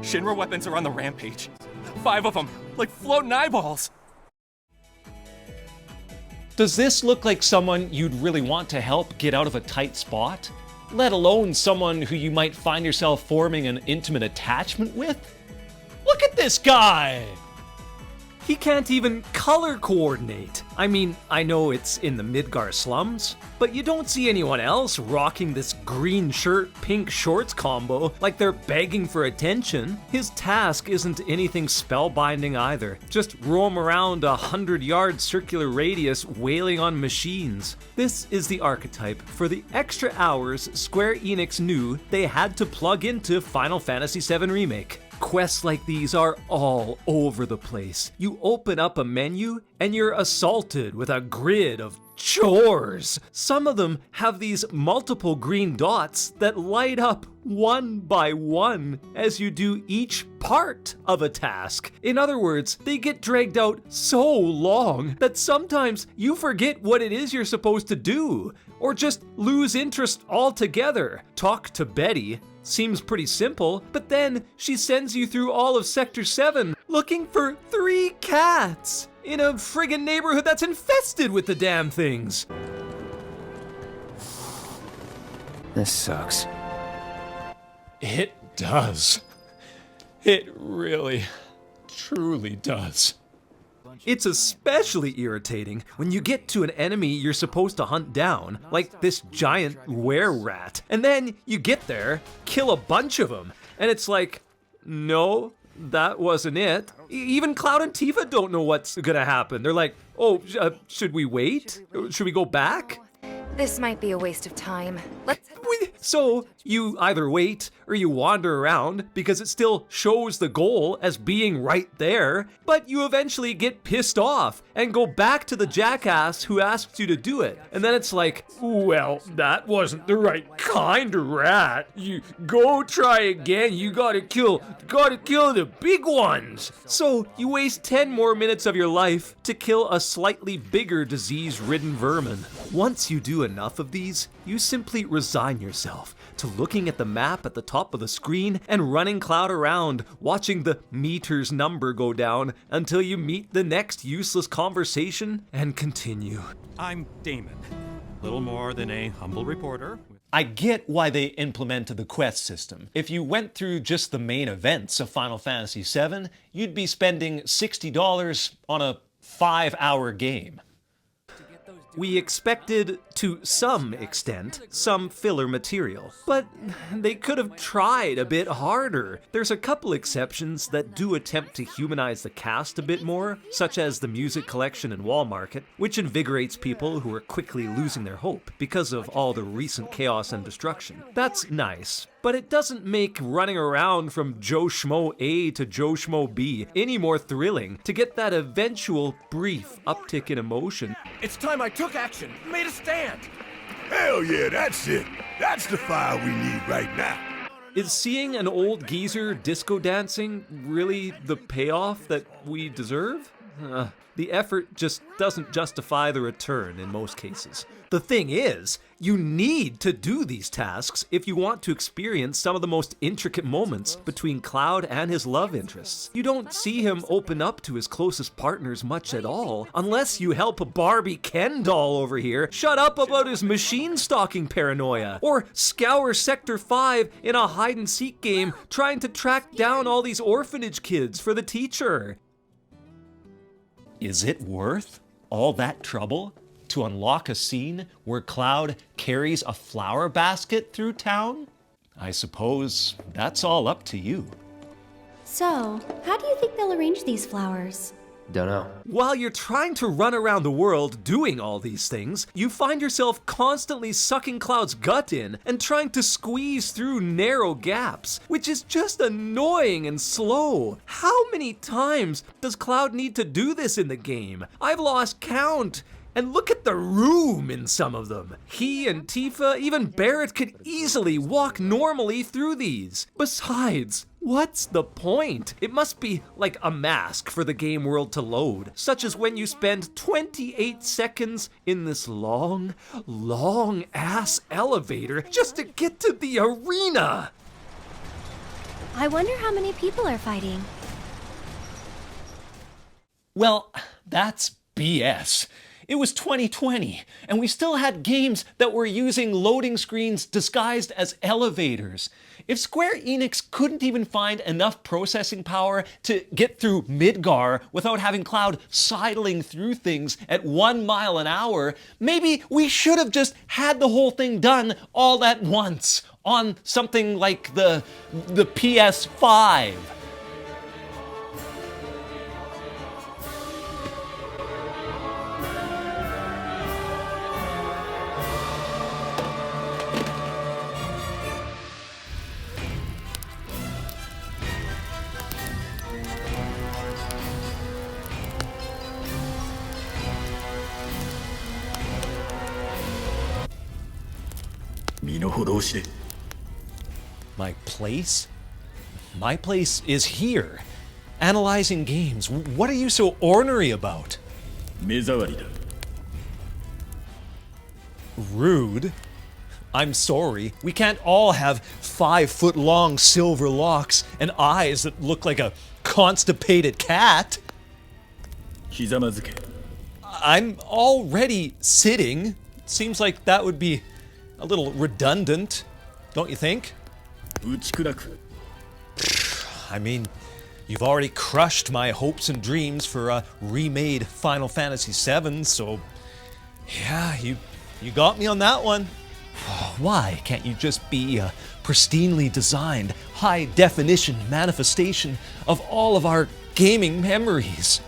Shinra weapons are on the rampage. 5 of them, like floating eyeballs. Does this look like someone you'd really want to help get out of a tight spot? Let alone someone who you might find yourself forming an intimate attachment with? Look at this guy! He can't even color coordinate. I mean, I know it's in the Midgar slums, but you don't see anyone else rocking this green shirt, pink shorts combo like they're begging for attention. His task isn't anything spellbinding either. Just roam around a 100-yard circular radius wailing on machines. This is the archetype for the extra hours Square Enix knew they had to plug into Final Fantasy VII Remake. Quests like these are all over the place. You open up a menu and you're assaulted with a grid of chores. Some of them have these multiple green dots that light up one by one as you do each part of a task. In other words, they get dragged out so long that sometimes you forget what it is you're supposed to do, or just lose interest altogether. Talk to Betty seems pretty simple, but then she sends you through all of Sector 7 looking for 3 cats in a friggin' neighborhood that's infested with the damn things. This sucks. It does. It really, truly does. It's especially irritating when you get to an enemy you're supposed to hunt down, like this giant were-rat, and then you get there, kill a bunch of them, and it's like, no, that wasn't it. Even Cloud and Tifa don't know what's gonna happen. They're like, oh, should we wait? Should we go back? This might be a waste of time. So you either wait or you wander around because it still shows the goal as being right there, but you eventually get pissed off and go back to the jackass who asked you to do it. And then it's like, well, that wasn't the right kind of rat. You go try again. You gotta kill the big ones. So you waste 10 more minutes of your life to kill a slightly bigger disease-ridden vermin. Once you do enough of these, you simply resign yourself to looking at the map at the top of the screen and running Cloud around, watching the meter's number go down until you meet the next useless conversation and continue. I'm Damon, little more than a humble reporter. I get why they implemented the quest system. If you went through just the main events of Final Fantasy VII, you'd be spending $60 on a 5-hour game. We expected, to some extent, some filler material, but they could have tried a bit harder. There's a couple exceptions that do attempt to humanize the cast a bit more, such as the music collection and wall market, which invigorates people who are quickly losing their hope because of all the recent chaos and destruction. That's nice, but it doesn't make running around from Joe Schmo A to Joe Schmo B any more thrilling to get that eventual brief uptick in emotion. It's time I took action, made a stand. Hell yeah, that's it. That's the fire we need right now. Is seeing an old geezer disco dancing really the payoff that we deserve? The effort just doesn't justify the return in most cases. The thing is, you need to do these tasks if you want to experience some of the most intricate moments between Cloud and his love interests. You don't see him open up to his closest partners much at all, unless you help Barbie Ken doll over here shut up about his machine stalking paranoia, or scour Sector 5 in a hide-and-seek game trying to track down all these orphanage kids for the teacher. Is it worth all that trouble to unlock a scene where Cloud carries a flower basket through town? I suppose that's all up to you. So, how do you think they'll arrange these flowers? Dunno. While you're trying to run around the world doing all these things, you find yourself constantly sucking Cloud's gut in and trying to squeeze through narrow gaps, which is just annoying and slow. How many times does Cloud need to do this in the game? I've lost count. And look at the room in some of them. He and Tifa, even Barrett could easily walk normally through these. Besides, what's the point? It must be like a mask for the game world to load, such as when you spend 28 seconds in this long ass elevator just to get to the arena. I wonder how many people are fighting. Well, that's BS. It was 2020, and we still had games that were using loading screens disguised as elevators. If Square Enix couldn't even find enough processing power to get through Midgar without having Cloud sidling through things at 1 mile an hour, maybe we should have just had the whole thing done all at once on something like the PS5. My place? My place is here, analyzing games. What are you so ornery about? Rude? I'm sorry, we can't all have 5-foot-long silver locks and eyes that look like a constipated cat. I'm already sitting. Seems like that would be a little redundant, don't you think? I mean, you've already crushed my hopes and dreams for a remade Final Fantasy VII, so yeah, you got me on that one. Why can't you just be a pristinely designed, high-definition manifestation of all of our gaming memories?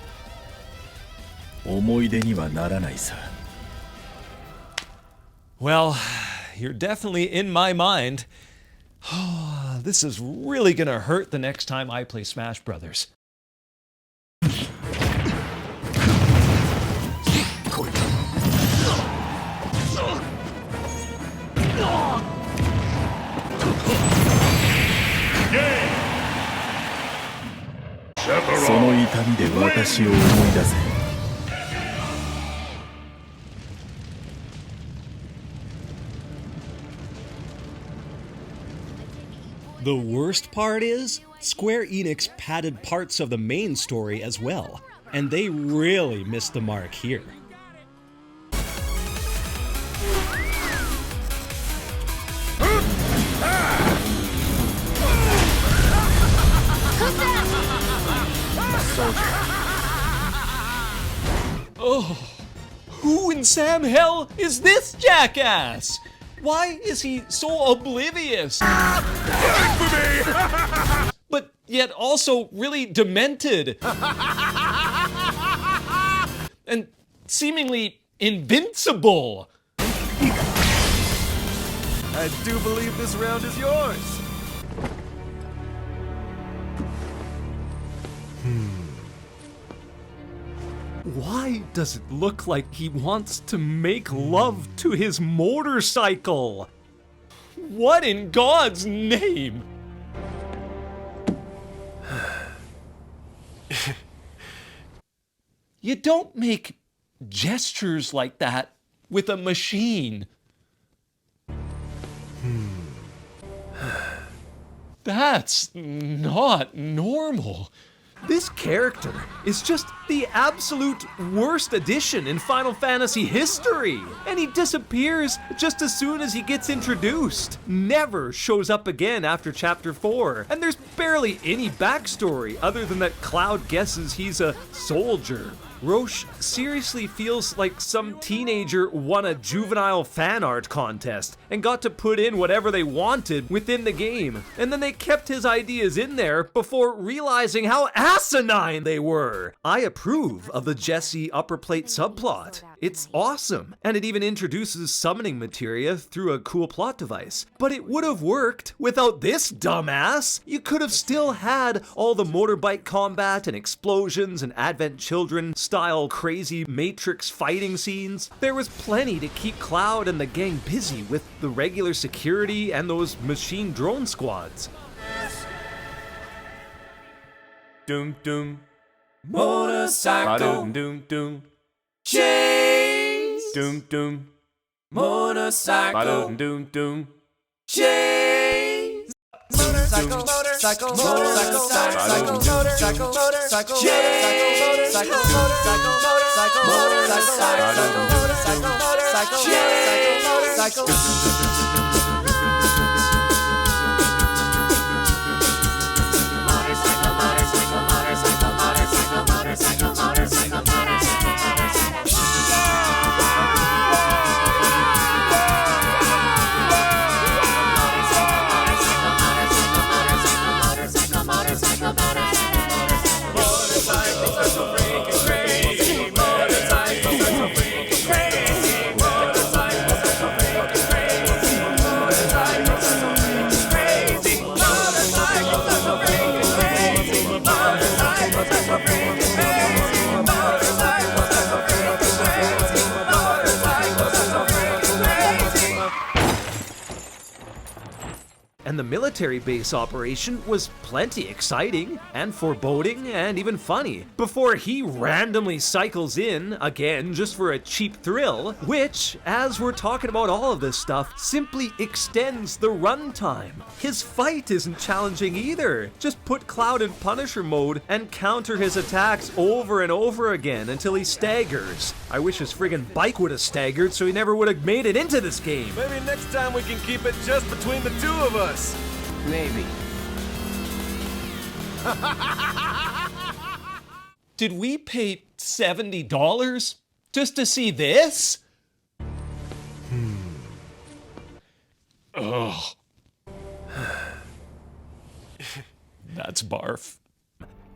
Well, you're definitely in my mind. This is really gonna hurt the next time I play Smash Brothers. The worst part is, Square Enix padded parts of the main story as well, and they really missed the mark here. Oh, who in Sam Hell is this jackass? Why is he so oblivious? But yet also really demented. And seemingly invincible. I do believe this round is yours. Why does it look like he wants to make love to his motorcycle? What in God's name? You don't make gestures like that with a machine. That's not normal. This character is just the absolute worst addition in Final Fantasy history, and he disappears just as soon as he gets introduced. Never shows up again after Chapter 4, and there's barely any backstory other than that Cloud guesses he's a soldier. Roche seriously feels like some teenager won a juvenile fan art contest and got to put in whatever they wanted within the game, and then they kept his ideas in there before realizing how asinine they were. I approve of the Jesse upper plate subplot. It's awesome, and it even introduces summoning materia through a cool plot device. But it would have worked without this dumbass. You could have still had all the motorbike combat and explosions and Advent Children style crazy Matrix fighting scenes. There was plenty to keep Cloud and the gang busy with the regular security and those machine drone squads. Doom doom. Motorcycle. Doom doom. Chains. Doom doom. Motorcycle. Doom doom. Chains. And the military base operation was plenty exciting and foreboding and even funny before he randomly cycles in again just for a cheap thrill, which, as we're talking about all of this stuff, simply extends the runtime. His fight isn't challenging either. Just put Cloud in Punisher mode and counter his attacks over and over again until he staggers. I wish his friggin' bike would have staggered so he never would have made it into this game. Maybe next time we can keep it just between the two of us. Maybe. Did we pay $70 just to see this? Ugh. That's barf.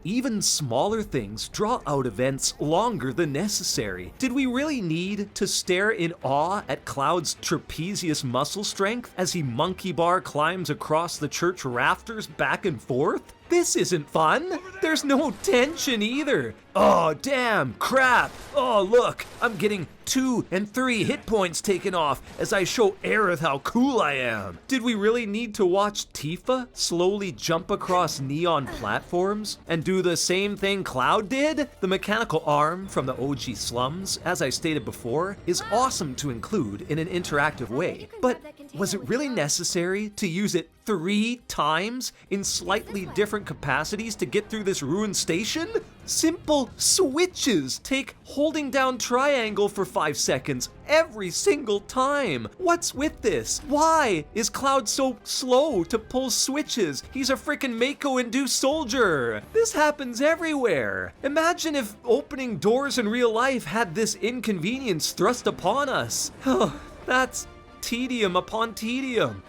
Even smaller things draw out events longer than necessary. Did we really need to stare in awe at Cloud's trapezius muscle strength as he monkey bar climbs across the church rafters back and forth? This isn't fun. There's no tension either. Oh, damn, crap. Oh, look, I'm getting 2 and 3 hit points taken off as I show Aerith how cool I am. Did we really need to watch Tifa slowly jump across neon platforms and do the same thing Cloud did? The mechanical arm from the OG slums, as I stated before, is awesome to include in an interactive way. But was it really necessary to use it 3 times in slightly different capacities to get through this ruined station? Simple switches take holding down triangle for 5 seconds every single time. What's with this? Why is Cloud so slow to pull switches? He's a frickin' Mako-induced soldier. This happens everywhere. Imagine if opening doors in real life had this inconvenience thrust upon us. Oh, that's tedium upon tedium.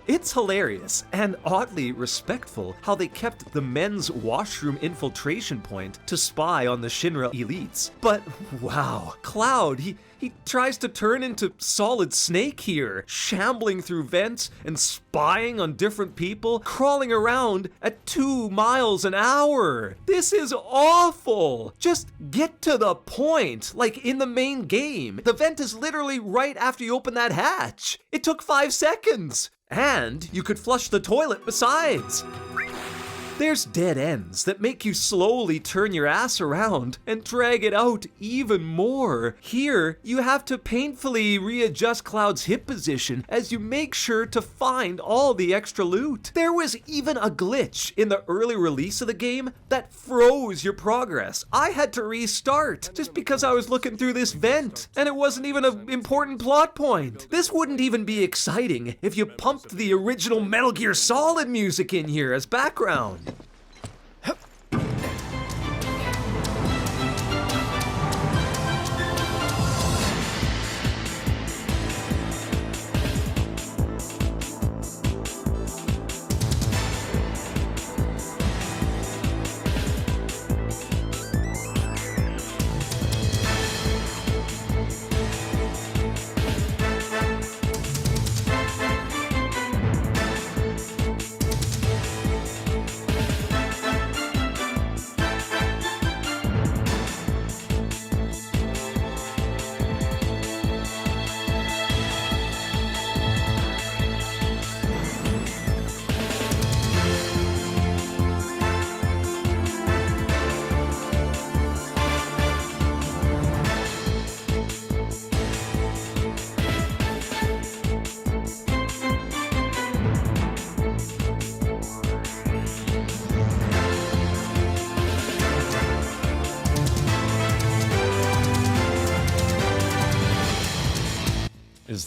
It's hilarious and oddly respectful how they kept the men's washroom infiltration point to spy on the Shinra elites. But wow, Cloud, he tries to turn into Solid Snake here, shambling through vents and spying on different people, crawling around at 2 miles an hour. This is awful. Just get to the point, like in the main game. The vent is literally right after you open that hatch. It took 5 seconds. And you could flush the toilet besides. There's dead ends that make you slowly turn your ass around and drag it out even more. Here, you have to painfully readjust Cloud's hip position as you make sure to find all the extra loot. There was even a glitch in the early release of the game that froze your progress. I had to restart just because I was looking through this vent, and it wasn't even an important plot point. This wouldn't even be exciting if you pumped the original Metal Gear Solid music in here as background.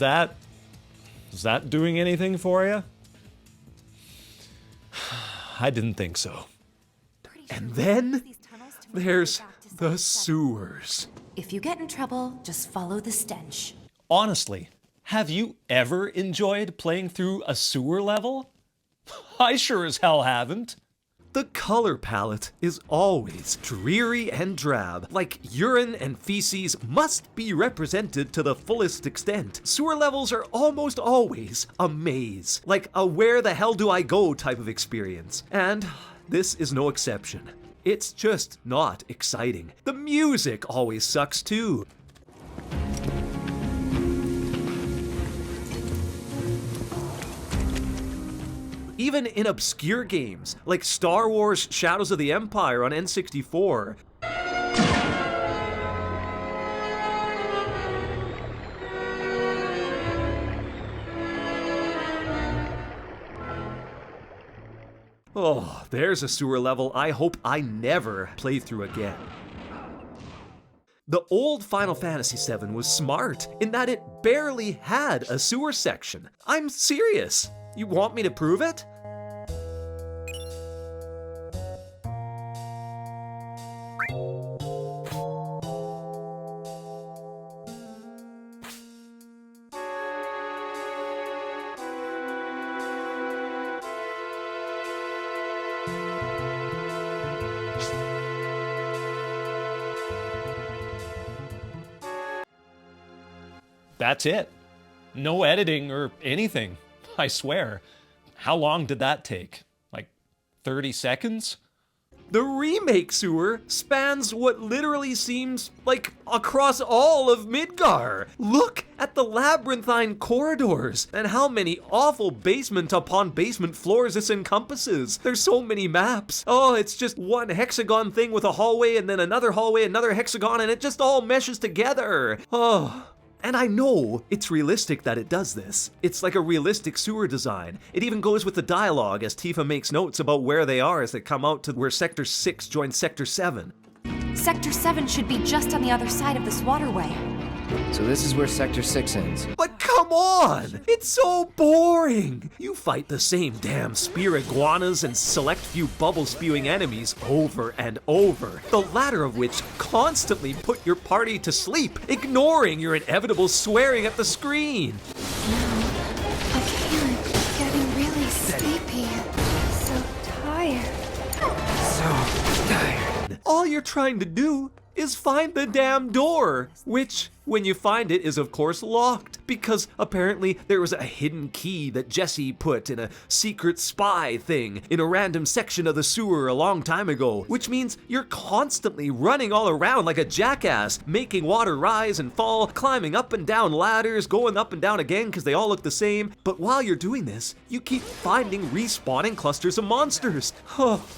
that doing anything for you? I didn't think so. And then there's the sewers. If you get in trouble, just follow the stench. Honestly, have you ever enjoyed playing through a sewer level? I sure as hell haven't. The color palette is always dreary and drab, like urine and feces must be represented to the fullest extent. Sewer levels are almost always a maze, like a where the hell do I go type of experience. And this is no exception. It's just not exciting. The music always sucks too. Even in obscure games, like Star Wars Shadows of the Empire on N64. Oh, there's a sewer level I hope I never play through again. The old Final Fantasy VII was smart in that it barely had a sewer section. I'm serious. You want me to prove it? That's it. No editing or anything, I swear. How long did that take? Like 30 seconds? The remake sewer spans what literally seems like across all of Midgar. Look at the labyrinthine corridors and how many awful basement upon basement floors this encompasses. There's so many maps. Oh, it's just one hexagon thing with a hallway and then another hallway, another hexagon, and it just all meshes together. Oh. And I know it's realistic that it does this. It's like a realistic sewer design. It even goes with the dialogue as Tifa makes notes about where they are as they come out to where Sector 6 joins Sector 7. Sector 7 should be just on the other side of this waterway. So this is where Sector 6 ends. But come on! It's so boring! You fight the same damn spear iguanas and select few bubble-spewing enemies over and over, the latter of which constantly put your party to sleep, ignoring your inevitable swearing at the screen. I can't. Getting really sleepy. So tired. All you're trying to do is find the damn door, which, when you find it, is of course locked, because apparently there was a hidden key that Jesse put in a secret spy thing in a random section of the sewer a long time ago, which means you're constantly running all around like a jackass, making water rise and fall, climbing up and down ladders, going up and down again because they all look the same. But while you're doing this, you keep finding respawning clusters of monsters.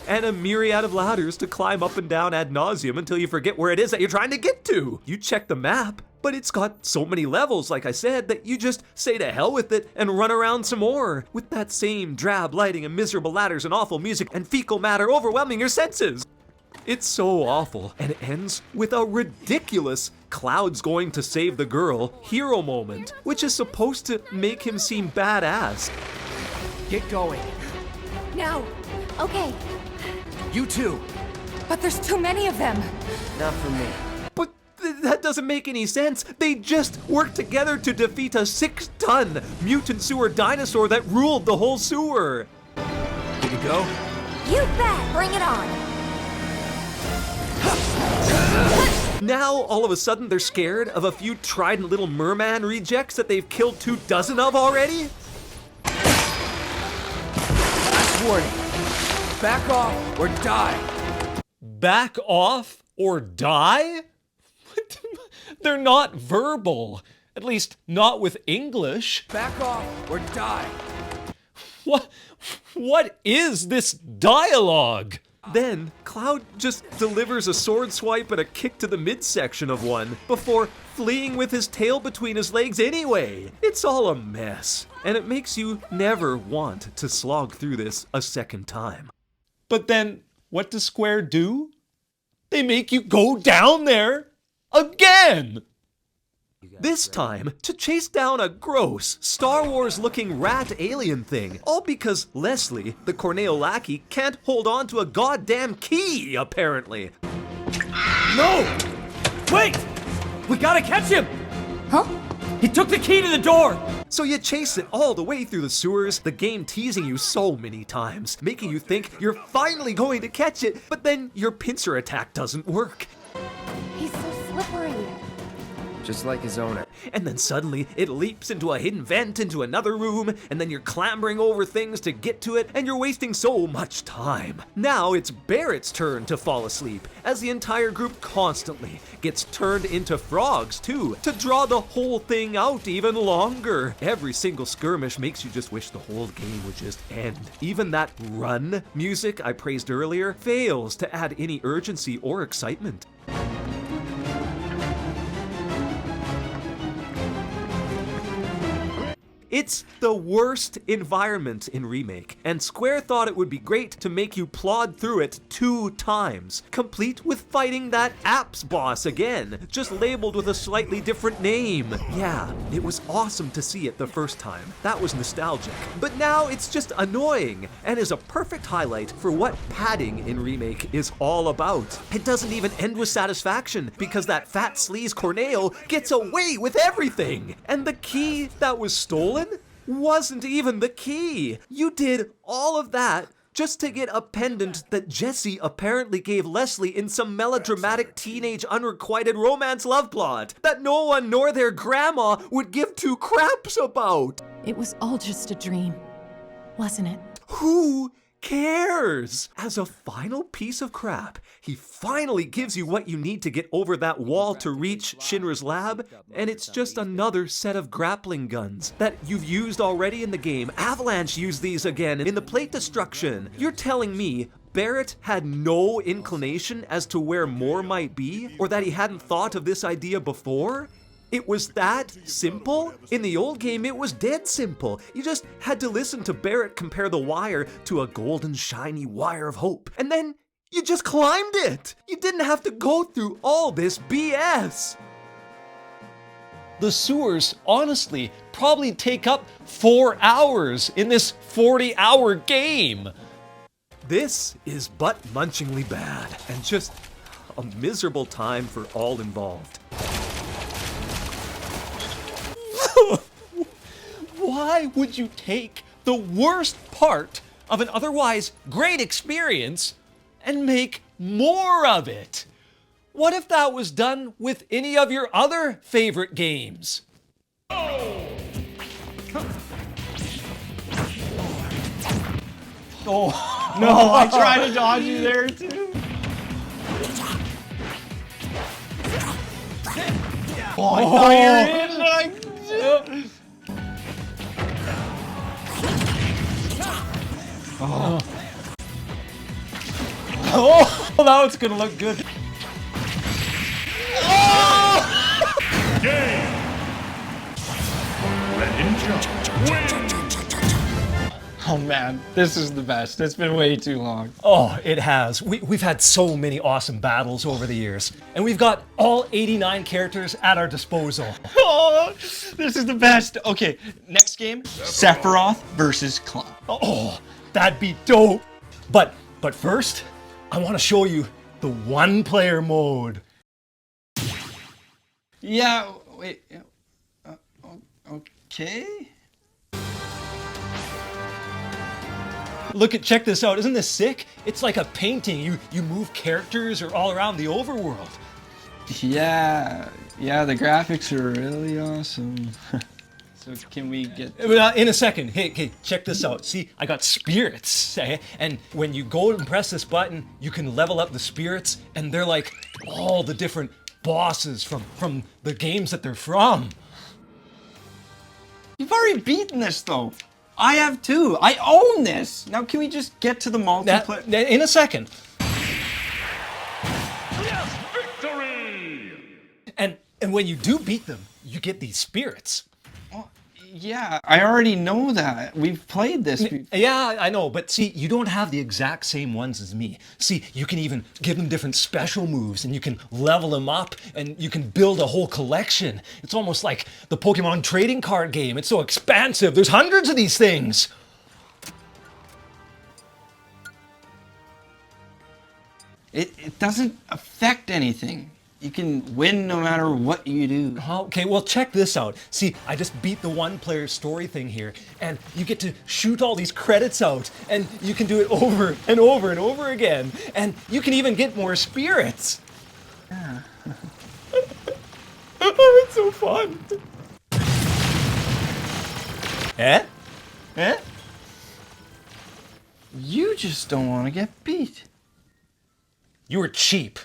And a myriad of ladders to climb up and down ad nauseum until you forget where it is that you're trying to get to. You check the map, but it's got so many levels, like I said, that you just say to hell with it and run around some more, with that same drab lighting and miserable ladders and awful music and fecal matter overwhelming your senses. It's so awful, and it ends with a ridiculous Cloud's going to save the girl hero moment, which is supposed to make him seem badass. Get going. Now. Okay. You too. But there's too many of them. Not for me. But that doesn't make any sense. They just worked together to defeat a 6-ton mutant sewer dinosaur that ruled the whole sewer. Here you go. You bet. Bring it on. Now, all of a sudden, they're scared of a few trident little merman rejects that they've killed 24 of already? Last warning. Back off or die. Back off or die? They're not verbal. At least not with English. Back off or die. What is this dialogue? Then, Cloud just delivers a sword swipe and a kick to the midsection of one before fleeing with his tail between his legs anyway. It's all a mess, and it makes you never want to slog through this a second time. But then, what does Square do? They make you go down there again! This time, to chase down a gross, Star Wars-looking rat alien thing, all because Leslie, the Corneo lackey, can't hold on to a goddamn key, apparently. No! Wait! We gotta catch him! Huh? He took the key to the door! So you chase it all the way through the sewers, the game teasing you so many times, making you think you're finally going to catch it, but then your pincer attack doesn't work. He's so slippery. Just like his owner. And then suddenly, it leaps into a hidden vent into another room, and then you're clambering over things to get to it, and you're wasting so much time. Now it's Barrett's turn to fall asleep, as the entire group constantly gets turned into frogs too, to draw the whole thing out even longer. Every single skirmish makes you just wish the whole game would just end. Even that run music I praised earlier fails to add any urgency or excitement. It's the worst environment in Remake, and Square thought it would be great to make you plod through it 2 times, complete with fighting that apps boss again, just labeled with a slightly different name. Yeah, it was awesome to see it the first time. That was nostalgic. But now it's just annoying, and is a perfect highlight for what padding in Remake is all about. It doesn't even end with satisfaction, because that fat sleaze Corneo gets away with everything! And the key that was stolen wasn't even the key. You did all of that just to get a pendant that Jesse apparently gave Leslie in some melodramatic teenage unrequited romance love plot that no one nor their grandma would give 2 craps about. It was all just a dream, wasn't it? Who cares? As a final piece of crap, he finally gives you what you need to get over that wall to reach Shinra's lab, and it's just another set of grappling guns that you've used already in the game. Avalanche used these again in the plate destruction. You're telling me Barrett had no inclination as to where more might be, or that he hadn't thought of this idea before? It was that simple? In the old game, it was dead simple. You just had to listen to Barrett compare the wire to a golden shiny wire of hope. And then you just climbed it! You didn't have to go through all this BS! The sewers, honestly, probably take up 4 hours in this 40-hour game. This is butt-munchingly bad, and just a miserable time for all involved. Why would you take the worst part of an otherwise great experience and make more of it? What if that was done with any of your other favorite games? Oh, no, I tried to dodge you there too. Oh, I thought you were in. Oh, that was gonna look good. Game. Greninja win. Oh man, this is the best. It's been way too long. Oh, it has. We've had so many awesome battles over the years, and we've got all 89 characters at our disposal. Oh, this is the best. Okay, next game, Sephiroth versus Cloud. Oh, that'd be dope. But first, I want to show you the one-player mode. Yeah, wait. Okay. Check this out. Isn't this sick? It's like a painting. You move characters or all around the overworld. Yeah, the graphics are really awesome. So can we get... In a second. Hey, check this out. See, I got spirits, eh? And when you go and press this button, you can level up the spirits, and they're like all the different bosses from the games that they're from. You've already beaten this, though. I have too. I own this. Now can we just get to the multiplayer? In a second. Yes, victory. And when you do beat them, you get these spirits. Oh, Yeah, I already know that. We've played this before. Yeah, I know, but see, you don't have the exact same ones as me. See, you can even give them different special moves, and you can level them up, and you can build a whole collection. It's almost like the Pokemon trading card game. It's so expansive. There's hundreds of these things. It doesn't affect anything. You can win no matter what you do. Okay, well, check this out. See, I just beat the one-player story thing here, and you get to shoot all these credits out, and you can do it over and over and over again, and you can even get more spirits. Yeah. It's so fun. Eh? Eh? You just don't want to get beat. You were cheap.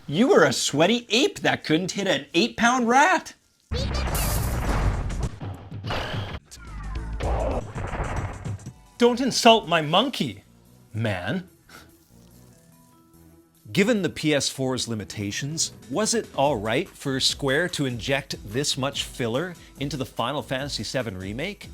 You were a sweaty ape that couldn't hit an 8-pound rat. Don't insult my monkey, man. Given the PS4's limitations, was it alright for Square to inject this much filler into the Final Fantasy VII Remake?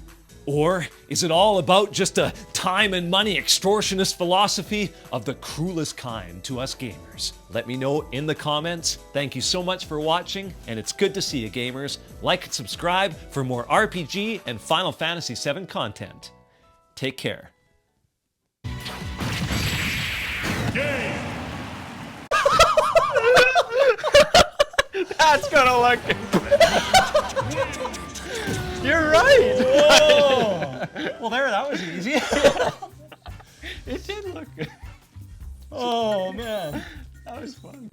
Or is it all about just a time and money extortionist philosophy of the cruelest kind to us gamers? Let me know in the comments. Thank you so much for watching, and it's good to see you, gamers. Like and subscribe for more RPG and Final Fantasy VII content. Take care. That's gonna look. You're right. Whoa. Well, that was easy. It did look good. Oh man, That was fun.